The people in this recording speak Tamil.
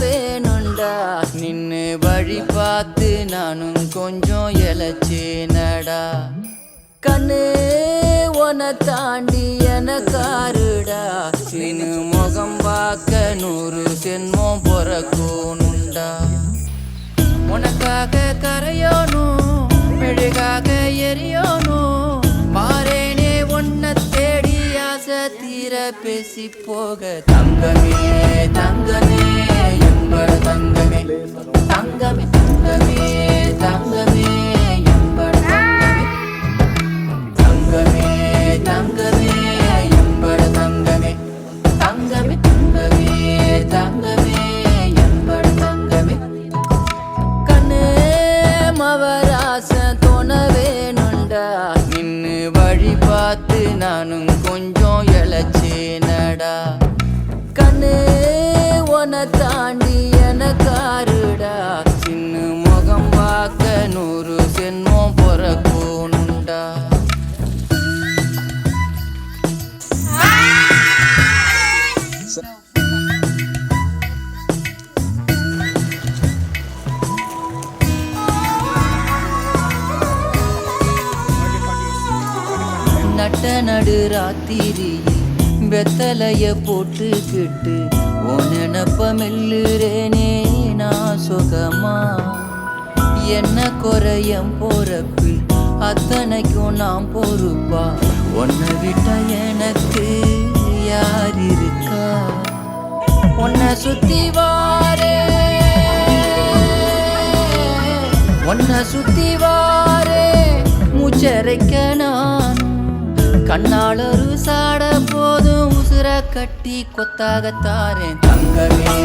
வேணுண்டா நின்னு வழி பார்த்து நானும் கொஞ்சம் எழச்சேனடா கண்ணு உன தாண்டி எனக்காருடா நின்னு முகம் பார்க்க 100 சென்மம் பொறக்கணுண்டா உனக்காக கரையோனும் மெழுகாக எரியோனும் மாறேனே உன்னை தேடி ஆசை தீர பேசி போக தங்கமே தங்கமே எம்பட தங்கமே தங்கமே தங்கமே தங்கமே எம்பட தங்கமே தங்கமே எம்பட தங்கமே தங்கமே தங்கமே தங்கமே எம்பட தங்கமே கண்ணே மவராச தோண வேணுண்டா நின்னு வழி பார்த்து நானும் கொஞ்சம் எழச்சேனடா கண்ணே உன தாண்டி எனக்காருடா சின்ன முகம் பார்க்க 100 சென்மம் பொறக்கணுண்டா நட்ட நடு ராத்திரியில் வெத்தலைய போட்டுக்கிட்டு உனப்ப மெல்லுறேனே நான் சுகமா என்ன குறையம் போறப்பு அத்தனைக்கும் நான் பொறுப்பா உன்னை விட்ட எனக்கு யார் இருக்கா உன்னை சுத்தி வாரே உன்னை சுத்தி வாரே மூச்சரைக்க நான் கண்ணாளரு சாட போதும் உசுர கட்டி கொத்தாக தாரேன் தங்கமே